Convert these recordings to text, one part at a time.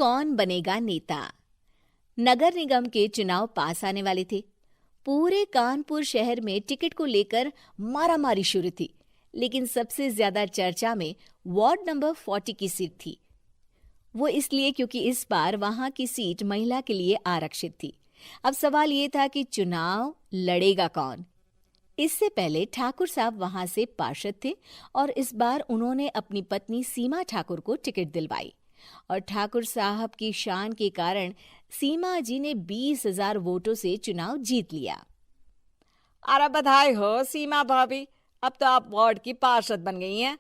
कौन बनेगा नेता। नगर निगम के चुनाव पास आने वाले थे। पूरे कानपुर शहर में टिकट को लेकर मारामारी शुरू थी, लेकिन सबसे ज्यादा चर्चा में वार्ड नंबर 40 की सीट थी। वो इसलिए क्योंकि इस बार वहां की सीट महिला के लिए आरक्षित थी। अब सवाल ये था कि चुनाव लड़ेगा कौन। इससे पहले ठाकुर साहब वहां से पार्षद थे और इस बार उन्होंने अपनी पत्नी सीमा ठाकुर को टिकट दिलवाई और ठाकुर साहब की शान के कारण सीमा जी ने 20,000 वोटों से चुनाव जीत लिया। अरे बधाई हो सीमा भाभी, अब तो आप वार्ड की पार्षद बन गई हैं।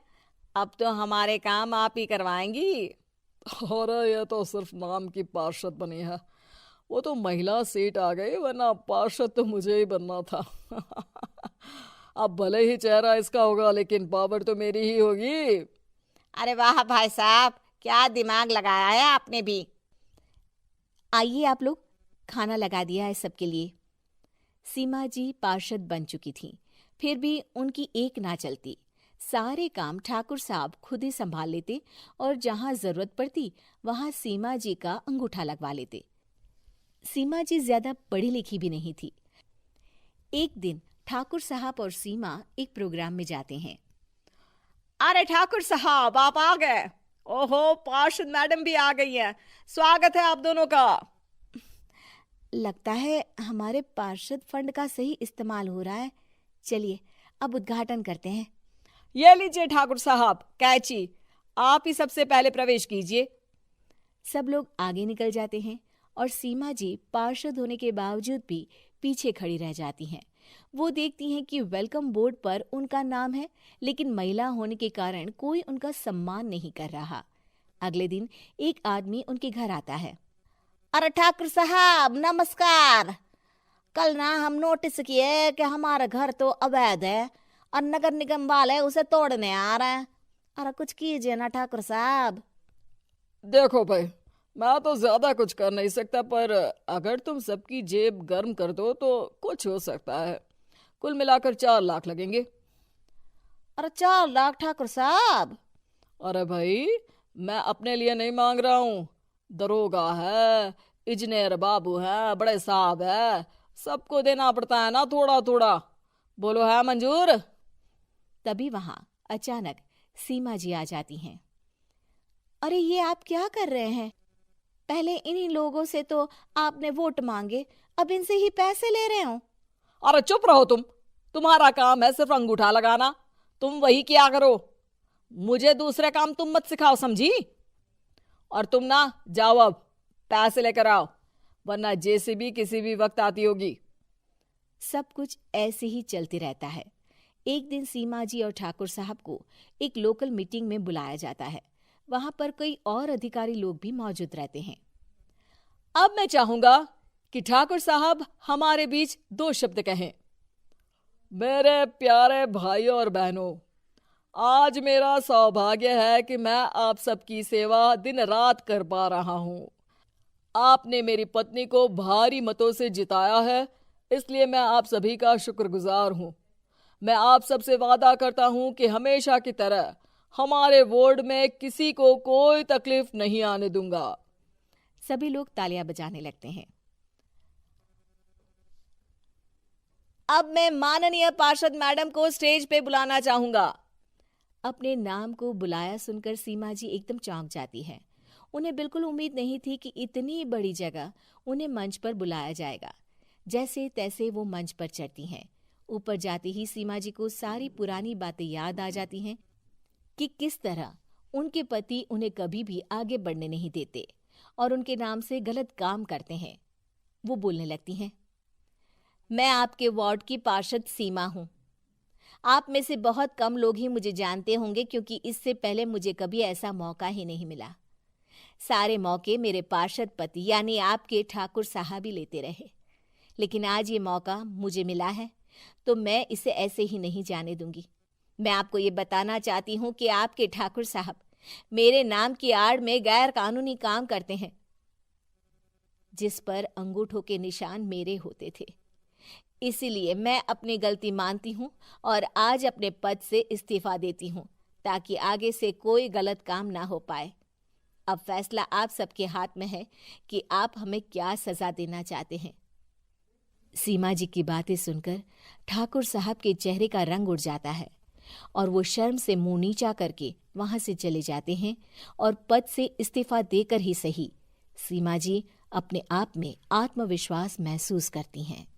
अब तो हमारे काम आप ही करवाएंगी। अरे ये तो सिर्फ नाम की पार्षद बनी है, वो तो महिला सीट आ गई, वरना पार्षद तो मुझे ही बनना था। अब भले ही चेहरा इसका होगा लेकिन पावर तो मेरी ही होगी। अरे वाह भाई साहब, क्या दिमाग लगाया है आपने भी। आइए आप लोग, खाना लगा दिया है सबके लिए। सीमा जी पार्षद बन चुकी थीं, फिर भी उनकी एक ना चलती। सारे काम ठाकुर साहब खुद ही संभाल लेते और जहां जरूरत पड़ती वहां सीमा जी का अंगूठा लगवा लेते। सीमा जी ज्यादा पढ़ी लिखी भी नहीं थी। एक दिन ठाकुर साहब और सीमा एक प्रोग्राम में जाते हैं। अरे ठाकुर साहब, आप आ गए। ओहो, पार्षद मैडम भी आ गई हैं। स्वागत है आप दोनों का। लगता है हमारे पार्षद फंड का सही इस्तेमाल हो रहा है। चलिए अब उद्घाटन करते हैं। ये लीजिए ठाकुर साहब कैची, आप ही सबसे पहले प्रवेश कीजिए। सब लोग आगे निकल जाते हैं और सीमा जी पार्षद होने के बावजूद भी पीछे खड़ी रह जाती हैं। वो देखती हैं कि वेलकम बोर्ड पर उनका नाम है, लेकिन महिला होने के कारण कोई उनका सम्मान नहीं कर रहा। अगले दिन एक आदमी उनके घर आता है। अरे ठाकुर साहब नमस्कार। कल ना हम नोटिस किए कि हमारा घर तो अवैध है और नगर निगम वाले उसे तोड़ने आ रहे हैं। अरे कुछ कीजिए ना ठाकुर साहब। देखो भाई, मैं तो ज्यादा कुछ कर नहीं सकता, पर अगर तुम सबकी जेब गर्म कर दो तो कुछ हो सकता है। कुल मिलाकर 4 लाख लगेंगे। अरे 4 लाख ठाकुर साहब? अरे भाई, मैं अपने लिए नहीं मांग रहा हूँ। दरोगा है, इंजीनियर बाबू है, बड़े साहब है, सबको देना पड़ता है ना थोड़ा थोड़ा। बोलो है मंजूर? तभी वहां अचानक सीमा जी आ जाती हैं। अरे ये आप क्या कर रहे हैं? पहले इन्हीं लोगों से तो आपने वोट मांगे, अब इनसे ही पैसे ले रहे हो। अरे चुप रहो तुम, तुम्हारा काम है सिर्फ अंगूठा लगाना, तुम वही किया करो। मुझे दूसरे काम तुम मत सिखाओ, समझी? और तुम ना जाओ, अब पैसे लेकर आओ, वरना जेसीबी किसी भी वक्त आती होगी। सब कुछ ऐसे ही चलते रहता है। एक दिन सीमा जी और ठाकुर साहब को एक लोकल मीटिंग में बुलाया जाता है। वहां पर कई और अधिकारी लोग भी मौजूद रहते हैं। अब मैं चाहूंगा कि ठाकुर साहब हमारे बीच 2 शब्द कहें। मेरे प्यारे भाइयों और बहनों, आज मेरा सौभाग्य है कि मैं आप सबकी सेवा दिन रात कर पा रहा हूं। आपने मेरी पत्नी को भारी मतों से जिताया है, इसलिए मैं आप सभी का शुक्रगुजार हूं। मैं आप सबसे वादा करता हूं कि हमेशा की तरह हमारे वार्ड में किसी को कोई तकलीफ नहीं आने दूंगा। सभी लोग तालियां बजाने लगते हैं। अब मैं माननीय पार्षद मैडम को स्टेज पे बुलाना चाहूंगा। अपने नाम को बुलाया सुनकर सीमा जी एकदम चौंक जाती है। उन्हें बिल्कुल उम्मीद नहीं थी कि इतनी बड़ी जगह उन्हें मंच पर बुलाया जाएगा। जैसे तैसे वो मंच पर चढ़ती हैं। ऊपर जाते ही सीमा जी को सारी पुरानी बातें याद आ जाती हैं कि किस तरह उनके पति उन्हें कभी भी आगे बढ़ने नहीं देते और उनके नाम से गलत काम करते हैं। वो बोलने लगती हैं। मैं आपके वार्ड की पार्षद सीमा हूं। आप में से बहुत कम लोग ही मुझे जानते होंगे, क्योंकि इससे पहले मुझे कभी ऐसा मौका ही नहीं मिला। सारे मौके मेरे पार्षद पति यानी आपके ठाकुर साहब ही लेते रहे, लेकिन आज ये मौका मुझे मिला है तो मैं इसे ऐसे ही नहीं जाने दूंगी। मैं आपको ये बताना चाहती हूँ कि आपके ठाकुर साहब मेरे नाम की आड़ में गैर कानूनी काम करते हैं, जिस पर अंगूठों के निशान मेरे होते थे। इसीलिए मैं अपनी गलती मानती हूँ और आज अपने पद से इस्तीफा देती हूँ, ताकि आगे से कोई गलत काम ना हो पाए। अब फैसला आप सबके हाथ में है कि आप हमें क्या सजा देना चाहते हैं। सीमा जी की बातें सुनकर ठाकुर साहब के चेहरे का रंग उड़ जाता है और वो शर्म से मुंह नीचा करके वहां से चले जाते हैं और पद से इस्तीफा देकर ही सही सीमा जी अपने आप में आत्मविश्वास महसूस करती हैं।